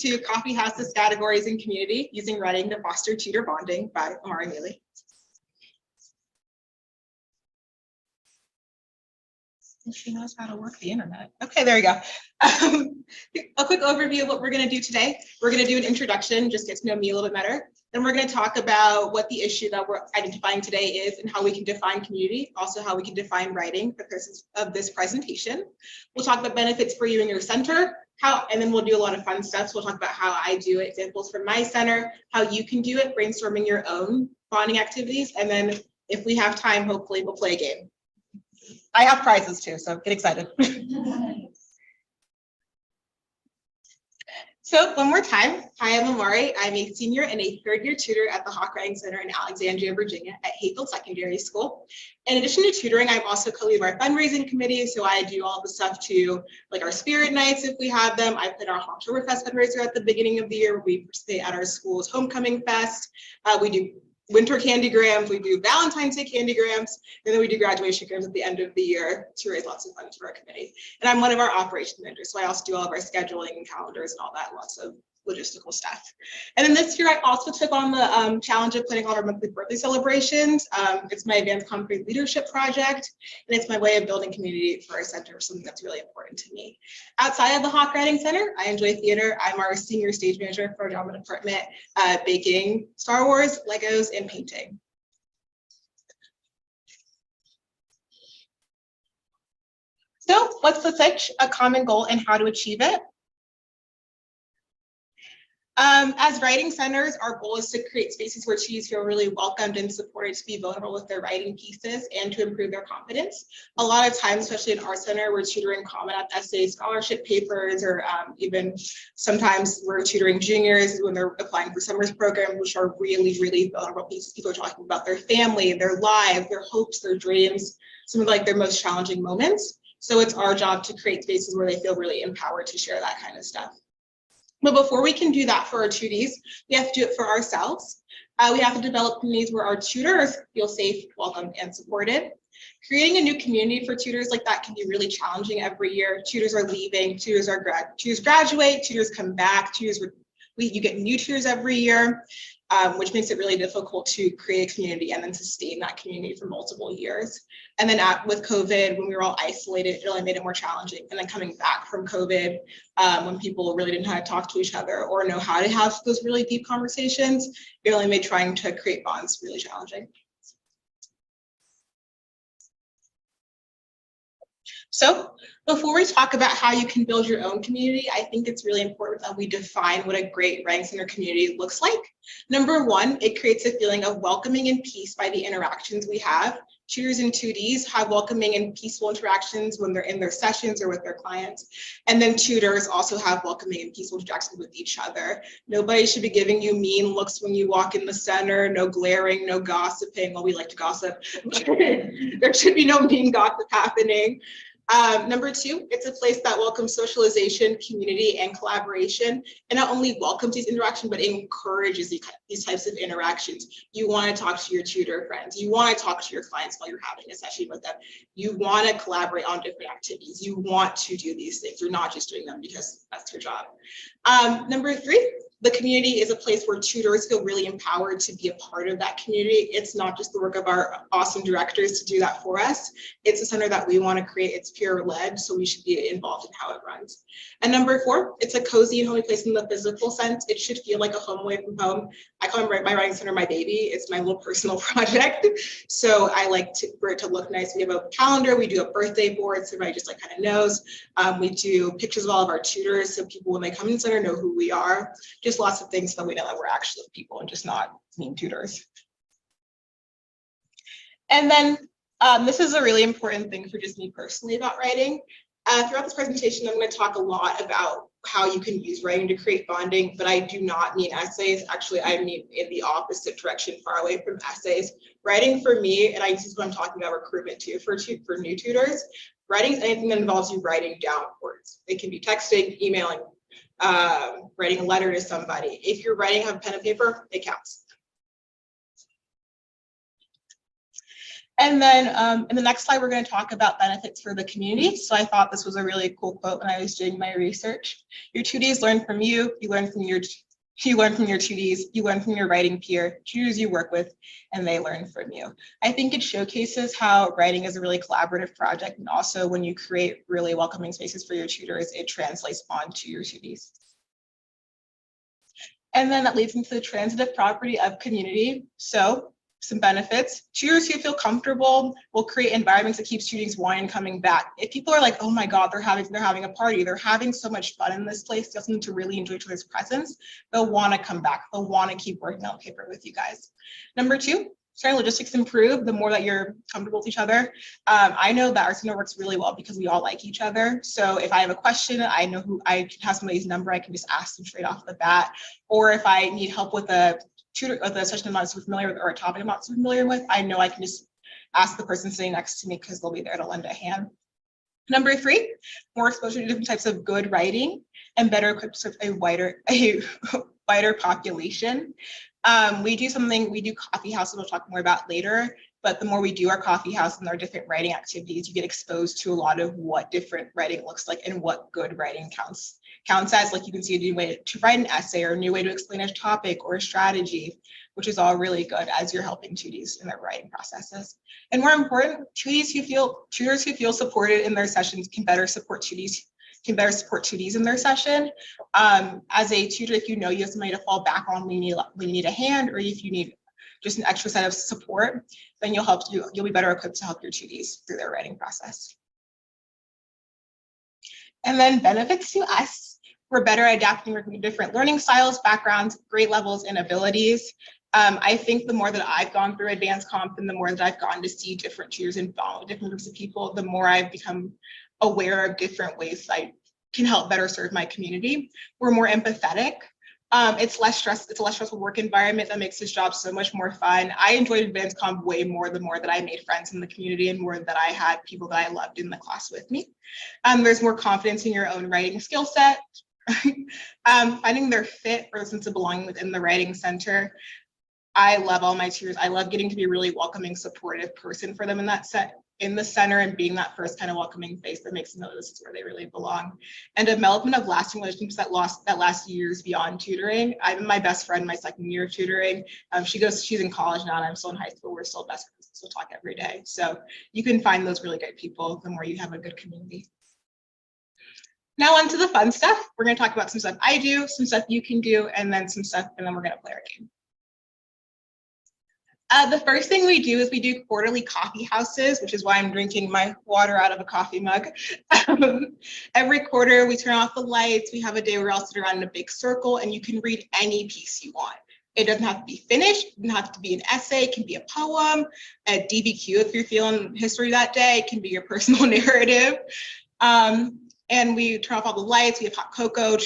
to Coffeehouses, sCattegories, and Community Using Writing to Foster Tutor Bonding by Amari Mealy. She knows how to work the internet. Okay, there we go. A quick overview of what we're going to do today. We're going to do an introduction, just get to know me a little bit better. Then we're going to talk about what the issue that we're identifying today is and how we can define community, also how we can define writing for the purposes of this presentation. We'll talk about benefits for you and your center, and then we'll do a lot of fun stuff. So we'll talk about how I do it, examples from my center, how you can do it, brainstorming your own bonding activities, and then if we have time, hopefully we'll play a game. I have prizes too, so get excited. So one more time, hi, I'm Amari. I'm a senior and a third-year tutor at the Hawk Writing Center in Alexandria, Virginia at Hayfield Secondary School. In addition to tutoring, I'm also co-lead our fundraising committee, so I do all the stuff to like our spirit nights if we have them. I put our Oktoberfest fundraiser at the beginning of the year. We participate at our school's homecoming fest. We do winter candygrams, we do Valentine's Day candygrams, and then we do graduation grams at the end of the year to raise lots of funds for our committee. And I'm one of our operations managers, so I also do all of our scheduling and calendars and all that, lots of logistical stuff. And then this year I also took on the challenge of putting on our monthly birthday celebrations. It's my advanced concrete leadership project, and it's my way of building community for our center, something that's really important to me. Outside of the Hawk Writing Center, I enjoy theater. I'm our senior stage manager for our drama department, baking Star Wars, Legos, and painting. So what's the pitch, a common goal, and how to achieve it? As writing centers, our goal is to create spaces where students feel really welcomed and supported to be vulnerable with their writing pieces and to improve their confidence. A lot of times, especially in our center, we're tutoring Common App essays, scholarship papers, or even sometimes we're tutoring juniors when they're applying for summer's program, which are really, really vulnerable pieces. People are talking about their family, their lives, their hopes, their dreams, some of like their most challenging moments. So it's our job to create spaces where they feel really empowered to share that kind of stuff. But before we can do that for our tutees, we have to do it for ourselves. We have to develop communities where our tutors feel safe, welcomed, and supported. Creating a new community for tutors like that can be really challenging every year. Tutors are leaving, tutors graduate, tutors come back, you get new tutors every year, which makes it really difficult to create a community and then sustain that community for multiple years. And then with COVID, when we were all isolated, it only made it more challenging. And then coming back from COVID, when people really didn't know how to talk to each other or know how to have those really deep conversations, it only made trying to create bonds really challenging. So before we talk about how you can build your own community, I think it's really important that we define what a great writing center community looks like. Number one, it creates a feeling of welcoming and peace by the interactions we have. Tutors and tutees have welcoming and peaceful interactions when they're in their sessions or with their clients. And then tutors also have welcoming and peaceful interactions with each other. Nobody should be giving you mean looks when you walk in the center, no glaring, no gossiping. Well, we like to gossip. There should be no mean gossip happening. Number two, it's a place that welcomes socialization, community, and collaboration, and not only welcomes these interactions, but encourages these types of interactions. You want to talk to your tutor friends. You want to talk to your clients while you're having a session with them. You want to collaborate on different activities. You want to do these things. You're not just doing them because that's your job. Number three, the community is a place where tutors feel really empowered to be a part of that community. It's not just the work of our awesome directors to do that for us. It's a center that we want to create. It's peer-led, so we should be involved in how it runs. And number four, it's a cozy and homey place in the physical sense. It should feel like a home away from home. I call my writing center my baby. It's my little personal project. So I like for it to look nice. We have a calendar. We do a birthday board, so everybody just like kind of knows. We do pictures of all of our tutors, so people when they come in the center know who we are. Just lots of things so we know that we're actually people and just not mean tutors. And then this is a really important thing for just me personally about writing. Throughout this presentation, I'm going to talk a lot about how you can use writing to create bonding, but I do not mean essays. Actually, I mean in the opposite direction, far away from essays. Writing for me, and this is what I'm talking about recruitment too, for new tutors, writing is anything that involves you writing down words. It can be texting, emailing, writing a letter to somebody. If you're writing on pen and paper, it counts. And then in the next slide, we're going to talk about benefits for the community. So I thought this was a really cool quote when I was doing my research. Your tutees learn from you, you learn from your tutees, you learn from your writing peer, tutors you work with, and they learn from you. I think it showcases how writing is a really collaborative project, and also when you create really welcoming spaces for your tutors, it translates onto your tutees. And then that leads into the transitive property of community. So some benefits. Tutors who feel comfortable will create environments that keep students wanting and coming back. If people are like, oh my God, they're having a party, they're having so much fun in this place, they also need to really enjoy each other's presence, they'll want to come back. They'll want to keep working on paper with you guys. Number two, starting logistics improve the more that you're comfortable with each other. I know that our center works really well because we all like each other. So if I have a question, I know who I have somebody's number, I can just ask them straight off the bat. Or if I need help with a tutor or the session I'm not so familiar with or a topic I'm not so familiar with, I know I can just ask the person sitting next to me because they'll be there to lend a hand. Number three, more exposure to different types of good writing and better equipped to serve a wider population. We do Coffeehouses, we'll talk more about later, but the more we do our Coffeehouse and our different writing activities, you get exposed to a lot of what different writing looks like and what good writing counts as. Like you can see a new way to write an essay or a new way to explain a topic or a strategy, which is all really good as you're helping tutees in their writing processes. And more important, tutors who feel supported in their sessions can better support tutees in their session. As a tutor, if you know you have somebody to fall back on when you need a hand, or if you need just an extra set of support, then you'll be better equipped to help your tutees through their writing process. And then benefits to us. We're better adapting to different learning styles, backgrounds, grade levels, and abilities. I think the more that I've gone through advanced comp and the more that I've gotten to see different tutors and follow different groups of people, the more I've become aware of different ways I can help better serve my community. We're more empathetic. It's a less stressful work environment that makes this job so much more fun. I enjoyed advanced comp way more the more that I made friends in the community and more that I had people that I loved in the class with me. There's more confidence in your own writing skill set. Finding their fit or a sense of belonging within the writing center. I love all my tutors. I love getting to be a really welcoming, supportive person for them in the center and being that first kind of welcoming face that makes them know this is where they really belong. And development of lasting relationships that last years beyond tutoring. I'm my best friend my second year of tutoring. She's in college now and I'm still in high school. We're still best friends, still talk every day. So you can find those really good people the more you have a good community. Now on to the fun stuff. We're going to talk about some stuff I do, some stuff you can do, and then we're going to play our game. The first thing we do is we do quarterly coffee houses, which is why I'm drinking my water out of a coffee mug. Every quarter, we turn off the lights. We have a day where we all sit around in a big circle, and you can read any piece you want. It doesn't have to be finished. It doesn't have to be an essay. It can be a poem, a DBQ if you're feeling history that day. It can be your personal narrative. And we turn off all the lights. We have hot cocoa,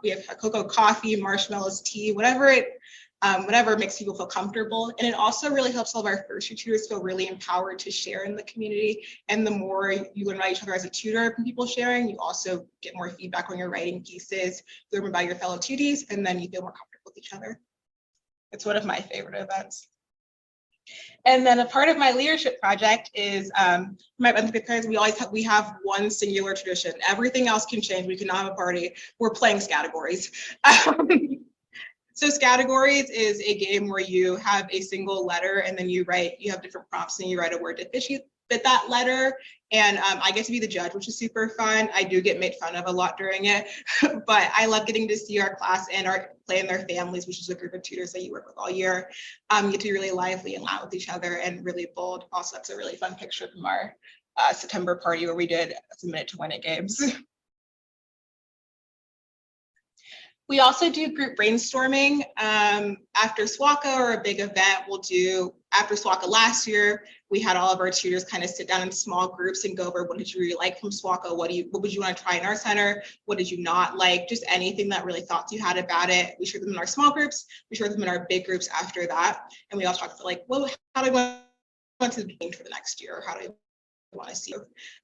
we have hot cocoa, coffee, marshmallows, tea, whatever makes people feel comfortable. And it also really helps all of our first year tutors feel really empowered to share in the community. And the more you learn about each other as a tutor from people sharing, you also get more feedback on your writing pieces, learn about your fellow tutees, and then you feel more comfortable with each other. It's one of my favorite events. And then a part of my leadership project is we have one singular tradition. Everything else can change. We cannot have a party. We're playing sCattegories. So sCattegories is a game where you have a single letter and then you have different prompts and you write a word to fit that letter. And I get to be the judge, which is super fun. I do get made fun of a lot during it, but I love getting to see our class and play in their families, which is a group of tutors that you work with all year. You get to be really lively and loud with each other and really bold. Also, that's a really fun picture from our September party where we did some minute to win it games. We also do group brainstorming after SWCA or a big event. After SWCA last year, we had all of our tutors kind of sit down in small groups and go over what did you really like from SWCA, what would you want to try in our center, what did you not like, just anything that really thoughts you had about it. We shared them in our small groups, we shared them in our big groups after that, and we all talked about how do I want to change for the next year, or how do I want to see.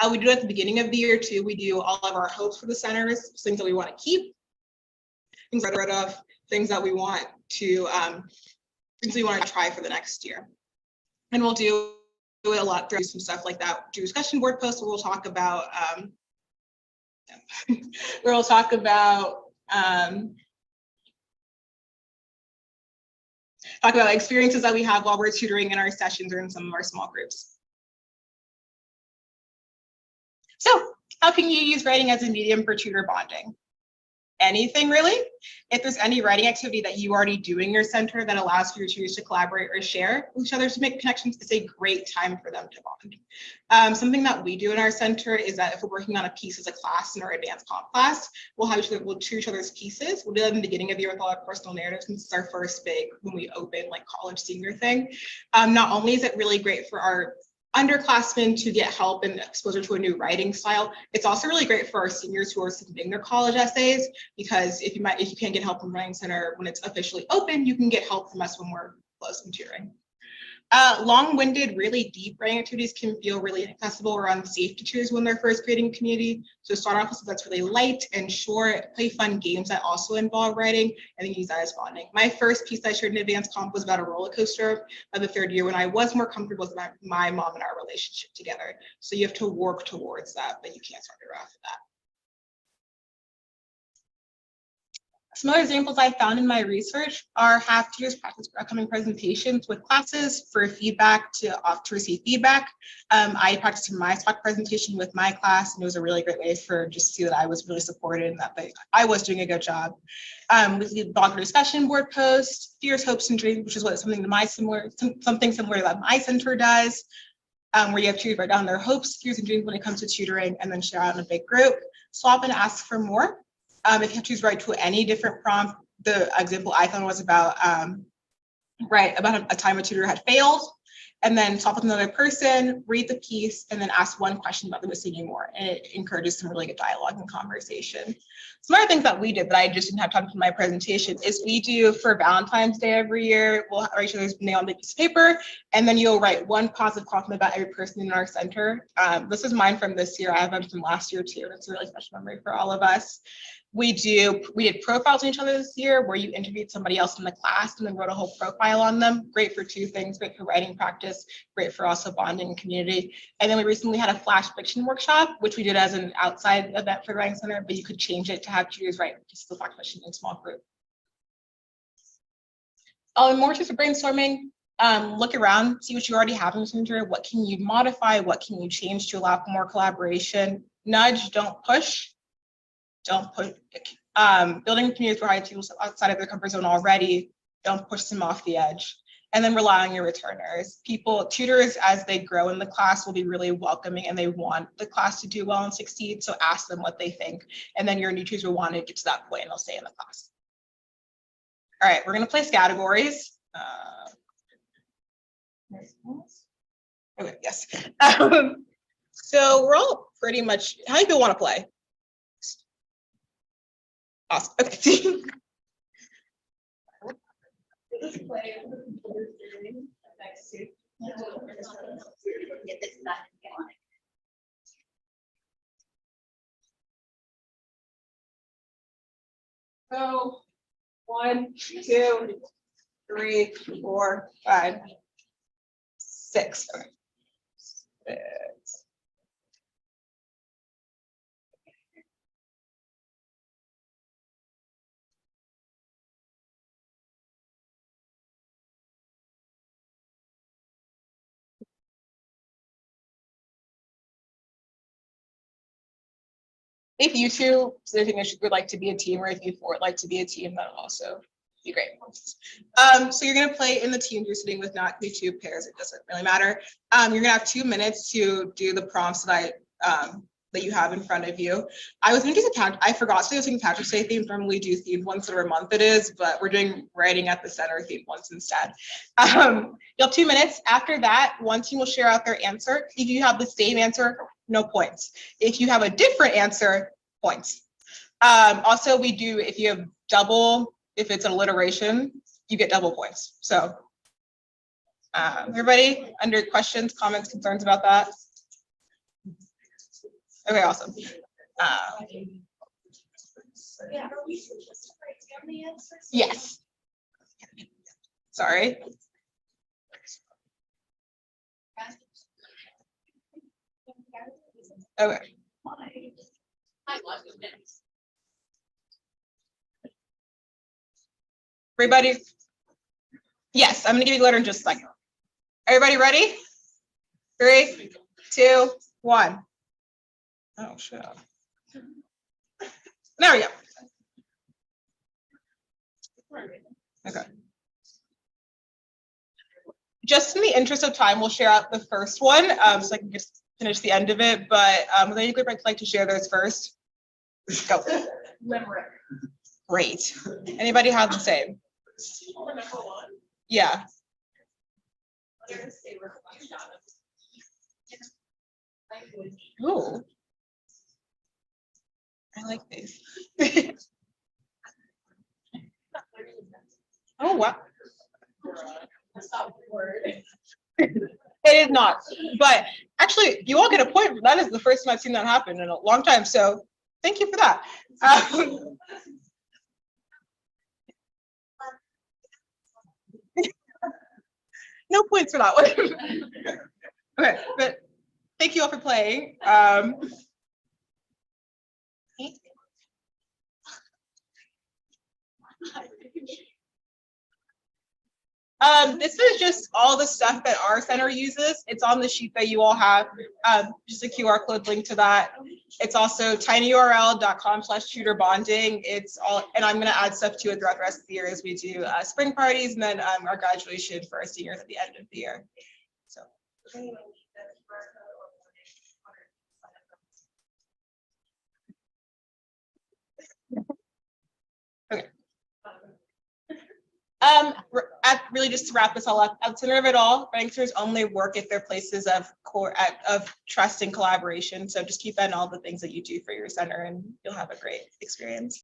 We do it at the beginning of the year too. We do all of our hopes for the centers, things that we want to keep, things that are things that we want to try for the next year. And we'll do do it a lot through some stuff like that. Do discussion board posts where we'll talk about experiences that we have while we're tutoring in our sessions or in some of our small groups. So how can you use writing as a medium for tutor bonding? Anything really. If there's any writing activity that you already do in your center that allows for your tutors to collaborate or share with each other to make connections, it's a great time for them to bond. Something that we do in our center is that if we're working on a piece as a class in our advanced comp class, we'll tutor each other's pieces. We'll do that in the beginning of the year with all our personal narratives, since it's our first big when we open like college senior thing. Not only is it really great for our underclassmen to get help and exposure to a new writing style, it's also really great for our seniors who are submitting their college essays, because if you can't get help from Writing Center when it's officially open, you can get help from us when we're close in tutoring. Long-winded, really deep writing activities can feel really inaccessible or unsafe to tutors when they're first creating a community. So start off with something that's really light and short, play fun games that also involve writing, and then use that as bonding. My first piece I shared in advanced comp was about a roller coaster by the third year when I was more comfortable with my mom and our relationship together. So you have to work towards that, but you can't start it off with that. Some other examples I found in my research are have tutors practice upcoming presentations with classes for feedback to receive feedback. I practiced my talk presentation with my class, and it was a really great way for just to see that I was really supported and that I was doing a good job. With the blog discussion board post, fears, hopes, and dreams, which is something similar to that my center does, where you have tutors write down their hopes, fears, and dreams when it comes to tutoring, and then share out in a big group. Swap and ask for more. If you have to write to any different prompt, the example I found was about a time a tutor had failed, and then talk with another person, read the piece, and then ask one question about the missing you more. And it encourages some really good dialogue and conversation. Some other things that we did that I just didn't have time to in my presentation is we do for Valentine's Day every year, we'll write each other's name on a piece of paper, and then you'll write one positive compliment about every person in our center. This is mine from this year. I have them from last year too, and it's a really special memory for all of us. We did profiles on each other this year where you interviewed somebody else in the class and then wrote a whole profile on them. Great for two things, great for writing practice, great for also bonding and community. And then we recently had a flash fiction workshop, which we did as an outside event for Writing Center, but you could change it to have tutors write just the flash fiction in a small group. More tips for brainstorming. Look around, see what you already have in the center. What can you modify? What can you change to allow for more collaboration? Nudge, don't push. Don't put building communities where high tools outside of their comfort zone already, don't push them off the edge. And then rely on your returners. Tutors, as they grow in the class, will be really welcoming and they want the class to do well and succeed. So ask them what they think. And then your new tutors will want to get to that point and they'll stay in the class. All right, we're going to play sCattegories. Okay, yes. So we're all pretty much, how many people want to play? Awesome. Okay. So 1, 2, 3, 4, 5, 6. Okay. 6. If you two would like to be a team, or if you four would like to be a team, that would also be great. So you're going to play in the teams you're sitting with, not be 2 pairs. It doesn't really matter. You're going to have 2 minutes to do the prompts that that you have in front of you. I was thinking I forgot to do St. Patrick's Day themed. Normally do themed ones whatever month it is, but we're doing writing at the center themed ones instead. You'll have 2 minutes. After that, one team will share out their answer. If you have the same answer, no points. If you have a different answer, points. Also, we do, if you have double, if it's an alliteration, you get double points. So everybody, under questions, comments, concerns about that? Okay, awesome. Yes. Sorry. Okay. Everybody? Yes, I'm gonna give you the letter in just a second. Everybody ready? 3, 2, 1. Oh shit. There we go. Okay. Just in the interest of time, we'll share out the first one, so I can just finish the end of it. But would anybody like to share those first? Go. Limerick. Great. Anybody have the same? Yeah. Ooh. I like these. Oh wow. It is not, but actually, you all get a point. That is the first time I've seen that happen in a long time. So, thank you for that. No points for that one. Okay, but thank you all for playing. This is just all the stuff that our center uses. It's on the sheet that you all have, just a QR code link to that. It's also tinyurl.com/tutor bonding. It's all, and I'm going to add stuff to it throughout the rest of the year as we do spring parties and then our graduation for our seniors at the end of the year. So. Okay. Really just to wrap this all up, at the center of it all, Banksters only work if they're places of trust and collaboration. So just keep that in all the things that you do for your center and you'll have a great experience.